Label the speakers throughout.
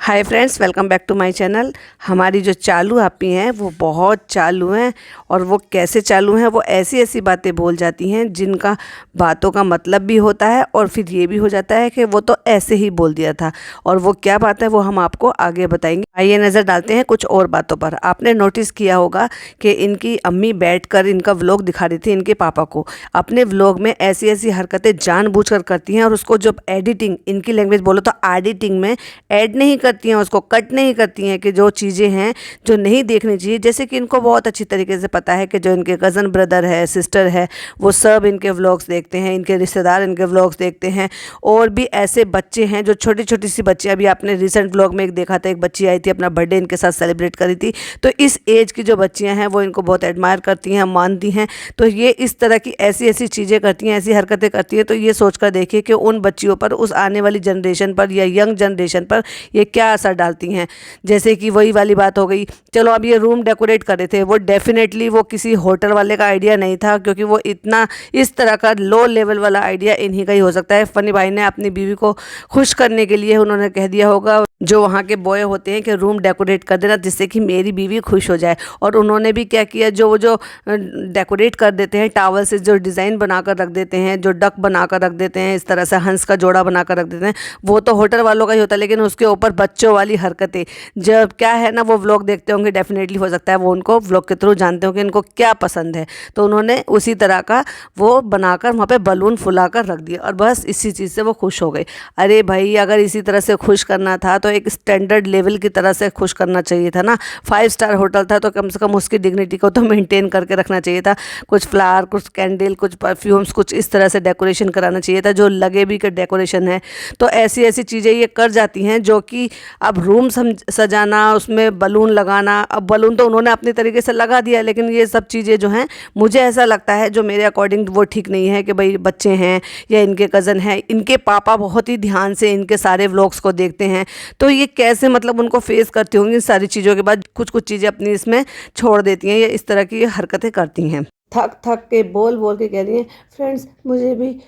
Speaker 1: Hi friends, welcome back to my channel. हमारी जो चालू आपी हैं वो बहुत चालू हैं और वो कैसे चालू हैं, वो ऐसी ऐसी बातें बोल जाती हैं जिनका बातों का मतलब भी होता है और फिर ये भी हो जाता है कि वो तो ऐसे ही बोल दिया था। और वो क्या बात है वो हम आपको आगे बताएंगे। आइए नज़र डालते हैं कुछ और बातों पर। आपने नोटिस किया होगा कि इनकी अम्मी बैठकर इनका व्लॉग दिखा रही थी इनके पापा को। अपने व्लॉग में ऐसी ऐसी हरकतें जानबूझकर करती हैं और उसको जब एडिटिंग, इनकी लैंग्वेज बोलो तो एडिटिंग में ऐड नहीं करती हैं, उसको कट नहीं करती हैं कि जो चीज़ें हैं जो नहीं देखनी चाहिए। जैसे कि इनको बहुत अच्छी तरीके से पता है कि जो इनके कज़न ब्रदर है, सिस्टर है, वो सब इनके व्लॉग्स देखते हैं, इनके रिश्तेदार इनके व्लॉग्स देखते हैं। और भी ऐसे बच्चे हैं जो छोटी छोटी सी बच्ची, अभी आपने रिसेंट व्लॉग में एक देखा था, एक बच्ची आई थी अपना बर्थडे इनके साथ सेलिब्रेट करी थी। तो इस एज की जो बच्चियाँ हैं वो इनको बहुत एडमायर करती हैं, मानती हैं। तो ये इस तरह की ऐसी ऐसी चीज़ें करती हैं, ऐसी हरकतें करती हैं। तो ये सोच कर देखिए कि उन बच्चियों पर, उस आने वाली जनरेशन पर या यंग जनरेशन पर ये क्या असर डालती हैं। जैसे कि वही वाली बात हो गई, चलो अब ये रूम डेकोरेट कर रहे थे, वो डेफिनेटली वो किसी होटल वाले का आइडिया नहीं था, क्योंकि वो इतना इस तरह का लो लेवल वाला आइडिया इन्हीं का ही हो सकता है। फनी भाई ने अपनी बीवी को खुश करने के लिए उन्होंने कह दिया होगा, जो वहाँ के बॉय होते हैं, कि रूम डेकोरेट कर देना जिससे कि मेरी बीवी खुश हो जाए। और उन्होंने भी क्या किया, जो डेकोरेट कर देते हैं टावल से, जो डिज़ाइन बनाकर रख देते हैं, जो डक बनाकर रख देते हैं, इस तरह से हंस का जोड़ा बनाकर रख देते हैं, वो तो होटल वालों का ही होता है। लेकिन उसके ऊपर बच्चों वाली हरकतें, जब क्या है ना, वो व्लॉग देखते होंगे, डेफिनेटली हो सकता है वो उनको व्लॉग के थ्रू जानते होंगे इनको क्या पसंद है। तो उन्होंने उसी तरह का वो बनाकर वहाँ पे बलून फुलाकर रख दिया और बस इसी चीज़ से वो खुश हो गए। अरे भाई, अगर इसी तरह से खुश करना था तो एक स्टैंडर्ड लेवल की तरह से खुश करना चाहिए था ना। 5 स्टार होटल था तो कम से कम उसकी डिग्निटी को तो मेंटेन करके रखना चाहिए था। कुछ फ्लावर, कुछ कैंडल, कुछ परफ्यूम्स, कुछ इस तरह से डेकोरेशन कराना चाहिए था जो लगे भी कि डेकोरेशन है। तो ऐसी ऐसी चीज़ें ये कर जाती हैं जो कि अब रूम सजाना, उसमें बलून लगाना, अब बलून तो उन्होंने अपने तरीके से लगा दिया, लेकिन ये सब चीज़ें जो हैं मुझे ऐसा लगता है जो मेरे अकॉर्डिंग वो ठीक नहीं है। कि भाई बच्चे हैं या इनके कज़न हैं, इनके पापा बहुत ही ध्यान से इनके सारे व्लॉग्स को देखते हैं, तो ये कैसे मतलब उनको फेस करती होंगी इन सारी चीज़ों के बाद, कुछ कुछ चीज़ें अपनी इसमें छोड़ देती हैं या इस तरह की हरकतें करती हैं। थक थक के बोल बोल के कह रही हैं, फ्रेंड्स मुझे भी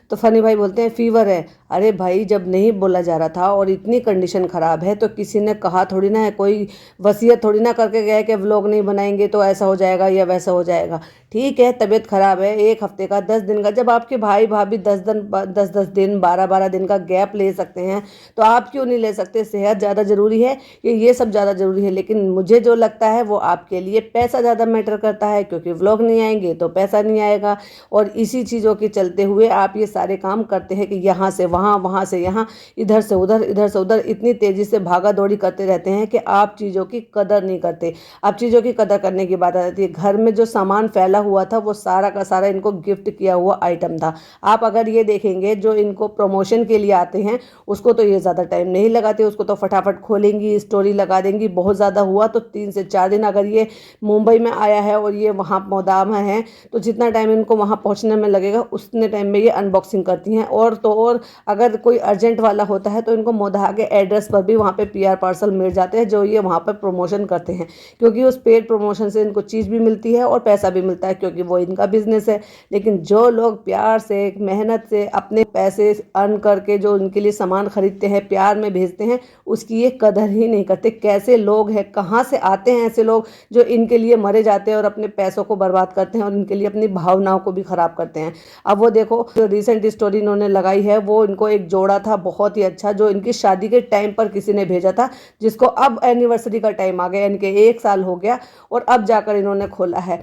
Speaker 1: तो फनी भाई बोलते हैं फीवर है। अरे भाई, जब नहीं बोला जा रहा था और इतनी कंडीशन ख़राब है तो किसी ने कहा थोड़ी ना है, कोई वसीयत थोड़ी ना करके गया कि व्लॉग नहीं बनाएंगे तो ऐसा हो जाएगा या वैसा हो जाएगा। ठीक है, तबीयत ख़राब है, 1 हफ्ते का, 10 दिन का, जब आपके भाई भाभी 10 दिन 12 दिन का गैप ले सकते हैं तो आप क्यों नहीं ले सकते। सेहत ज़्यादा ज़रूरी है ये सब ज़्यादा ज़रूरी है। लेकिन मुझे जो लगता है वो आपके लिए पैसा ज़्यादा मैटर करता है, क्योंकि व्लॉग नहीं आएंगे तो पैसा नहीं आएगा। और इसी चीज़ों के चलते हुए आप ये सारे काम करते हैं कि यहाँ से वहाँ, वहाँ से यहाँ, इधर से उधर, इधर से उधर, इतनी तेज़ी से भागा दौड़ी करते रहते हैं कि आप चीज़ों की कदर नहीं करते। आप चीज़ों की कदर करने की बात आ जाती है। घर में जो सामान फैला हुआ था वो सारा का सारा इनको गिफ्ट किया हुआ आइटम था। आप अगर ये देखेंगे, जो इनको प्रमोशन के लिए आते हैं उसको तो ये ज़्यादा टाइम नहीं लगाते, उसको तो फटाफट खोलेंगी, स्टोरी लगा देंगी। बहुत ज़्यादा हुआ तो 3 से 4 दिन। अगर ये मुंबई में आया है और ये वहाँ मोदाम है तो जितना टाइम इनको वहाँ पहुँचने में लगेगा उतने टाइम में ये अनबॉक्सिंग करती हैं। और तो और अगर कोई अर्जेंट वाला होता है तो इनको मोदा के एड्रेस पर भी वहाँ पे PR पार्सल मिल जाते हैं, जो ये वहाँ पर प्रमोशन करते हैं, क्योंकि उस पेड प्रमोशन से इनको चीज़ भी मिलती है और पैसा भी मिलता है, क्योंकि वो इनका बिजनेस है। लेकिन जो लोग प्यार से, मेहनत से अपने पैसे अर्न करके जो इनके लिए सामान खरीदते हैं, प्यार में भेजते हैं, उसकी ये कदर ही नहीं करते। कैसे लोग हैं, कहाँ से आते हैं ऐसे लोग जो इनके लिए मरे जाते हैं और अपने पैसों को बर्बाद करते हैं और इनके लिए अपनी भावनाओं को भी ख़राब करते हैं। अब वो देखो, जो रिसेंट स्टोरी इन्होंने लगाई है वो इनको एक जोड़ा था बहुत ही अच्छा, जो इनकी शादी के टाइम पर किसी ने भेजा था, जिसको अब एनिवर्सरी का टाइम आ गया, इनके 1 साल हो गया और अब जाकर इन्होंने खोला है।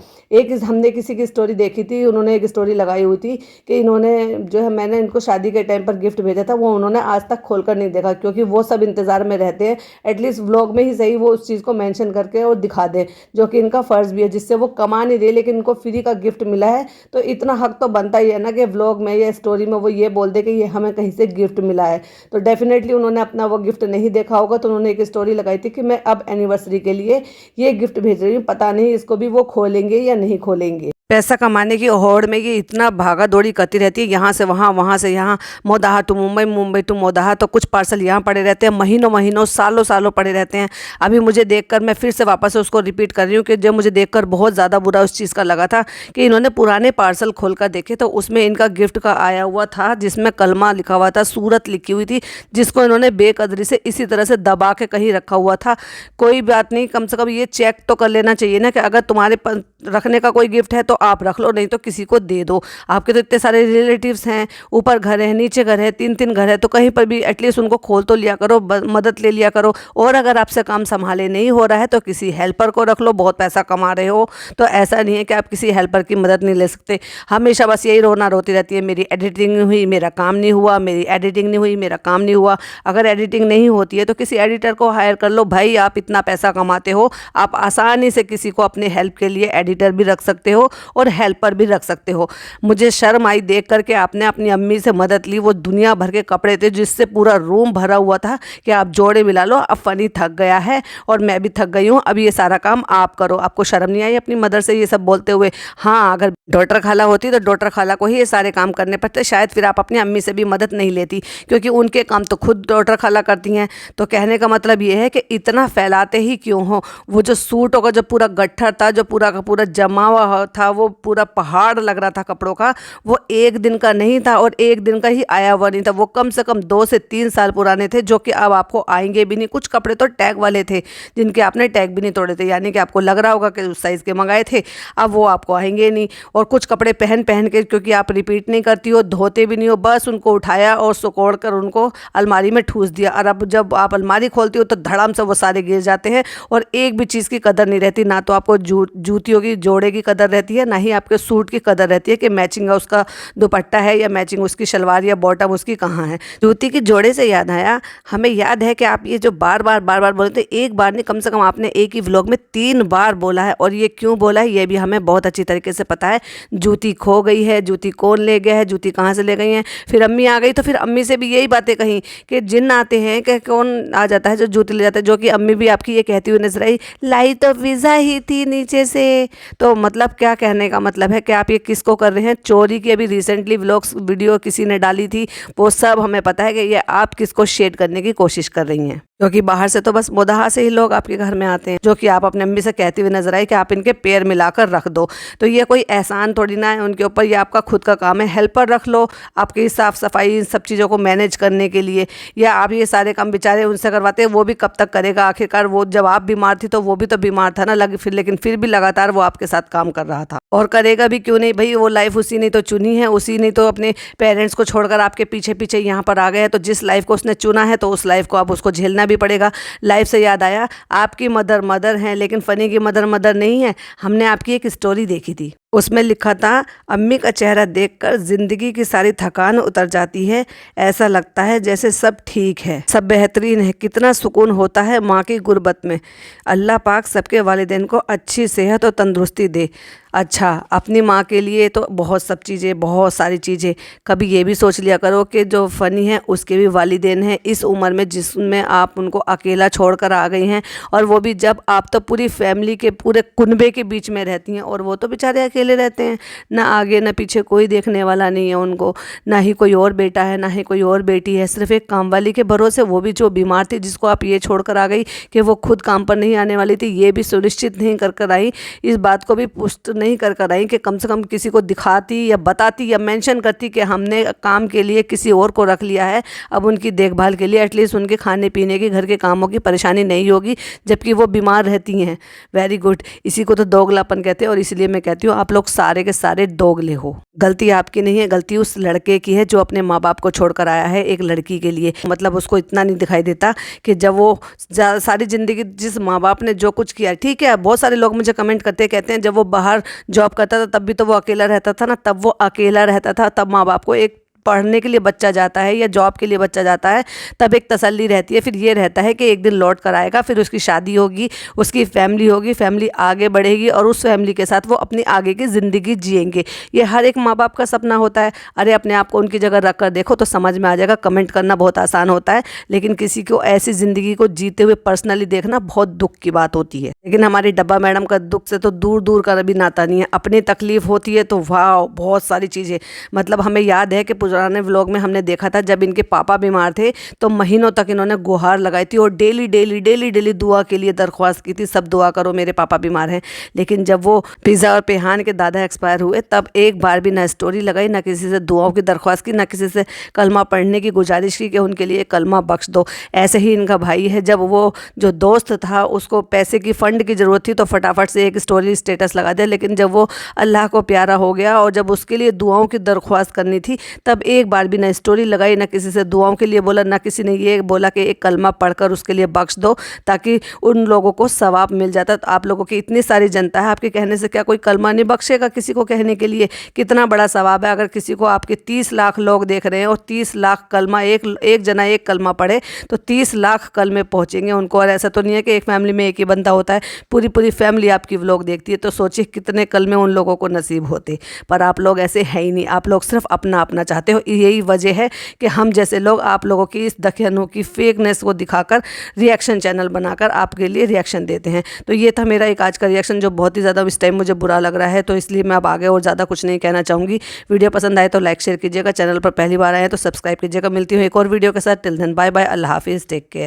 Speaker 1: हमने किसी की स्टोरी देखी थी, उन्होंने एक स्टोरी लगाई हुई थी कि इन्होंने जो है, मैंने इनको शादी के टाइम पर गिफ्ट भेजा था, वो उन्होंने आज तक खोलकर नहीं देखा, क्योंकि वो सब इंतज़ार में रहते हैं एटलीस्ट व्लॉग में ही सही वो उस चीज़ को मेंशन करके और दिखा दें, जो कि इनका फ़र्ज़ भी है। जिससे वो कमा नहीं रहे लेकिन इनको फ्री का गिफ्ट मिला है, तो इतना हक तो बनता ही है ना कि व्लॉग में या स्टोरी में वो ये बोल दे कि ये हमें कहीं से गिफ्ट मिला है। तो डेफिनेटली उन्होंने अपना वो गिफ्ट नहीं देखा होगा, तो उन्होंने एक स्टोरी लगाई थी कि मैं अब एनिवर्सरी के लिए ये गिफ्ट भेज रही हूँ, पता नहीं इसको भी वो खोलेंगे या नहीं खोलेंगे। पैसा कमाने की होड़ में ये इतना भागा दौड़ी करती रहती है, यहाँ से वहाँ, वहाँ से यहाँ, मोदाहा टू मुंबई, मुंबई टू मोदाहा। तो कुछ पार्सल यहाँ पड़े रहते हैं, महीनों महीनों, सालों सालों पड़े रहते हैं। अभी मुझे देखकर, मैं फिर से वापस से उसको रिपीट कर रही हूँ कि जब मुझे देखकर बहुत ज़्यादा बुरा उस चीज़ का लगा था कि इन्होंने पुराने पार्सल खोल कर देखे तो उसमें इनका गिफ्ट का आया हुआ था, जिसमें कलमा लिखा हुआ था, सूरत लिखी हुई थी, जिसको इन्होंने बेकदरी से इसी तरह से दबा के कहीं रखा हुआ था। कोई बात नहीं, कम से कम ये चेक तो कर लेना चाहिए ना कि अगर तुम्हारे रखने का कोई गिफ्ट है तो आप रख लो, नहीं तो किसी को दे दो। आपके तो इतने सारे रिलेटिव्स हैं, ऊपर घर है, नीचे घर है, 3-3 घर है, तो कहीं पर भी एटलीस्ट उनको खोल तो लिया करो, मदद ले लिया करो। और अगर आपसे काम संभाले नहीं हो रहा है तो किसी हेल्पर को रख लो। बहुत पैसा कमा रहे हो तो ऐसा नहीं है कि आप किसी हेल्पर की मदद नहीं ले सकते। हमेशा बस यही रोना रोती रहती है, मेरी एडिटिंग नहीं हुई, मेरा काम नहीं हुआ, मेरी एडिटिंग नहीं हुई, मेरा काम नहीं हुआ। अगर एडिटिंग नहीं होती है तो किसी एडिटर को हायर कर लो। भाई आप इतना पैसा कमाते हो, आप आसानी से किसी को अपने हेल्प के लिए एडिटर भी रख सकते हो और हेल्पर भी रख सकते हो। मुझे शर्म आई देख करके आपने अपनी अम्मी से मदद ली। वो दुनिया भर के कपड़े थे जिससे पूरा रूम भरा हुआ था कि आप जोड़े मिला लो। अब फनी थक गया है और मैं भी थक गई हूँ, अब ये सारा काम आप करो। आपको शर्म नहीं आई अपनी मदर से ये सब बोलते हुए? हाँ, अगर डॉटर खाला होती तो डॉटर खाला को ही ये सारे काम करने पड़ते, शायद फिर आप अपनी अम्मी से भी मदद नहीं लेती, क्योंकि उनके काम तो खुद डॉटर खाला करती हैं। तो कहने का मतलब ये है कि इतना फैलाते ही क्यों हो। वो जो सूटों का जो पूरा गट्ठर था, जो पूरा का पूरा जमा हुआ था, वो पूरा पहाड़ लग रहा था कपड़ों का, वो एक दिन का नहीं था और एक दिन का ही आया हुआ नहीं था। वो कम से कम 2 से 3 साल पुराने थे, जो कि अब आपको आएंगे भी नहीं। कुछ कपड़े तो टैग वाले थे जिनके आपने टैग भी नहीं तोड़े थे, यानी कि आपको लग रहा होगा कि उस साइज़ के मंगाए थे, अब वो आपको आएंगे नहीं। और कुछ कपड़े पहन पहन के, क्योंकि आप रिपीट नहीं करती हो, धोते भी नहीं हो, बस उनको उठाया और सुकोड़ कर उनको अलमारी में ठूस दिया। और अब जब आप अलमारी खोलती हो तो धड़ाम से वो सारे गिर जाते हैं और एक भी चीज़ की कदर नहीं रहती। ना तो आपको जूतियों की जोड़े की कदर रहती है, ना ही आपके सूट की कदर रहती है कि मैचिंग उसका दुपट्टा है या मैचिंग उसकी शलवार या बॉटम उसकी कहाँ है। जूती की जोड़े से याद आया, हमें याद है कि आप ये जो बार बार बोलते, एक बार नहीं, कम से कम आपने एक ही व्लॉग में 3 बार बोला है। और ये क्यों बोला है ये भी हमें बहुत अच्छी तरीके से पता है। जूती खो गई है, जूती कौन ले गया है, जूती कहाँ से ले गई है। फिर अम्मी आ गई तो फिर अम्मी से भी यही बातें कहीं कि जिन्न आते हैं कि कौन आ जाता है जो जूती ले जाता है, जो कि अम्मी भी आपकी ये कहती हुई नजर आई, लाई तो वीज़ा ही थी नीचे से। तो मतलब क्या कहने का मतलब है कि आप ये किसको कर रहे हैं? चोरी की अभी रिसेंटली व्लॉग्स वीडियो किसी ने डाली थी, वो सब हमें पता है कि ये आप किसको शेड करने की कोशिश कर रही हैं, क्योंकि बाहर से तो बस मोदाहा से ही लोग आपके घर में आते हैं, जो कि आप अपने अम्मी से कहती हुई नजर आई कि आप इनके पैर मिलाकर रख दो। तो ये कोई एहसान थोड़ी ना है उनके ऊपर, ये आपका खुद का काम है। हेल्पर रख लो आपकी साफ़ सफाई इन सब चीज़ों को मैनेज करने के लिए, या आप ये सारे काम बेचारे उनसे करवाते हैं, वो भी कब तक करेगा? आखिरकार वो जब आप बीमार थी तो वो भी तो बीमार था ना, लेकिन फिर भी लगातार वो आपके साथ काम कर रहा था, और करेगा भी क्यों नहीं भाई। वो लाइफ उसी ने तो चुनी है, उसी ने तो अपने पेरेंट्स को छोड़कर आपके पीछे पीछे यहाँ पर आ गया है। तो जिस लाइफ को उसने चुना है तो उस लाइफ को अब उसको झेलना भी पड़ेगा। लाइफ से याद आया, आपकी मदर हैं, लेकिन फनी की मदर नहीं है। हमने आपकी एक स्टोरी देखी थी, उसमें लिखा था, अम्मी का चेहरा देखकर ज़िंदगी की सारी थकान उतर जाती है, ऐसा लगता है जैसे सब ठीक है, सब बेहतरीन है। कितना सुकून होता है माँ की गुर्बत में। अल्लाह पाक सबके वालिदैन को अच्छी सेहत और तंदुरुस्ती दे। अच्छा, अपनी माँ के लिए तो बहुत सब चीज़ें, बहुत सारी चीज़ें। कभी ये भी सोच लिया करो कि जो फ़नी है उसके भी वालिदैन हैं इस उम्र में, जिसमें आप उनको अकेला छोड़कर आ गई हैं, और वो भी जब आप तो पूरी फैमिली के पूरे कुनबे के बीच में रहती हैं, और वो तो बेचारे अकेले रहते हैं। ना आगे ना पीछे कोई देखने वाला नहीं है उनको, ना ही कोई और बेटा है, ना ही कोई और बेटी है, सिर्फ एक काम वाली के भरोसे, वो भी जो बीमार थी, जिसको आप ये छोड़कर आ गई कि वो खुद काम पर नहीं आने वाली थी। ये भी सुनिश्चित नहीं कर आई, इस बात को भी पुष्ट नहीं कर आई कि कम से कम किसी को दिखाती या बताती या मेंशन करती कि हमने काम के लिए किसी और को रख लिया है, अब उनकी देखभाल के लिए एटलीस्ट उनके खाने पीने की, घर के कामों की परेशानी नहीं होगी जबकि वो बीमार रहती हैं। वेरी गुड, इसी को तो दोगलापन कहते हैं। और इसलिए मैं कहती हूँ आप लोग सारे के सारे दोगले हो। गलती आपकी नहीं है, गलती उस लड़के की है जो अपने माँ बाप को छोड़कर आया है एक लड़की के लिए। मतलब उसको इतना नहीं दिखाई देता कि जब वो सारी ज़िंदगी जिस माँ बाप ने जो कुछ किया, ठीक है, बहुत सारे लोग मुझे कमेंट करते कहते हैं जब वो बाहर जॉब करता था तब भी तो वो अकेला रहता था ना, तब वो अकेला रहता था, तब माँ बाप को एक पढ़ने के लिए बच्चा जाता है या जॉब के लिए बच्चा जाता है तब एक तसल्ली रहती है, फिर ये रहता है कि एक दिन लौट कर आएगा, फिर उसकी शादी होगी, उसकी फैमिली होगी, फैमिली आगे बढ़ेगी और उस फैमिली के साथ वो अपनी आगे की ज़िंदगी जिएंगे। ये हर एक माँ बाप का सपना होता है। अरे अपने आप को उनकी जगह रख कर देखो तो समझ में आ जाएगा। कमेंट करना बहुत आसान होता है, लेकिन किसी को ऐसी ज़िंदगी को जीते हुए पर्सनली देखना बहुत दुख की बात होती है। लेकिन हमारी डब्बा मैडम का दुख से तो दूर दूर का भी नाता नहीं है। अपनी तकलीफ होती है तो वाह बहुत सारी चीज़ें, मतलब हमें याद है कि पुराने व्लॉग में हमने देखा था जब इनके पापा बीमार थे तो महीनों तक इन्होंने गुहार लगाई थी और डेली डेली डेली डेली दुआ के लिए दरख्वास्त की थी, सब दुआ करो मेरे पापा बीमार हैं। लेकिन जब वो पिज़्ज़ा और पेहान के दादा एक्सपायर हुए तब एक बार भी ना स्टोरी लगाई, ना किसी से दुआओं की दरख्वास्त की, ना किसी से कलमा पढ़ने की गुजारिश की कि उनके लिए कलमा बख्श दो। ऐसे ही इनका भाई है, जब वो जो दोस्त था उसको पैसे की फ़ंड की ज़रूरत थी तो फटाफट से एक स्टोरी स्टेटस लगा दिया, लेकिन जब वो अल्लाह को प्यारा हो गया और जब उसके लिए दुआओं की दरख्वास्त करनी थी तब एक बार भी ना स्टोरी लगाई, ना किसी से दुआओं के लिए बोला, ना किसी ने ये बोला कि एक कलमा पढ़कर उसके लिए बख्श दो ताकि उन लोगों को सवाब मिल जाता। तो आप लोगों की इतनी सारी जनता है, आपके कहने से क्या कोई कलमा नहीं बख्शेगा? किसी को कहने के लिए कितना बड़ा सवाब है। अगर किसी को आपके 30 लाख लोग देख रहे हैं और 30 लाख कलमा एक जना एक कलमा पढ़े तो 30 लाख कलमे पहुँचेंगे उनको। और ऐसा तो नहीं है कि एक फैमिली में एक ही बंदा होता है, पूरी पूरी फैमिली आपकी व्लॉग देखती है, तो सोचिए कितने कलमे उन लोगों को नसीब होते। पर आप लोग ऐसे है ही नहीं, आप लोग सिर्फ अपना अपना चाहते हो। यही वजह है कि हम जैसे लोग आप लोगों की इस दखियानों की फेकनेस को दिखाकर रिएक्शन चैनल बनाकर आपके लिए रिएक्शन देते हैं। तो ये था मेरा एक आज का रिएक्शन जो बहुत ही ज़्यादा इस टाइम मुझे बुरा लग रहा है, तो इसलिए मैं अब आगे और ज़्यादा कुछ नहीं कहना चाहूँगी। वीडियो पसंद आए तो लाइक शेयर कीजिएगा, चैनल पर पहली बार आए तो सब्सक्राइब कीजिएगा। मिलती हूँ एक और वीडियो के साथ। टिल देन बाय बाय, अल्लाह हाफिज़, टेक केयर।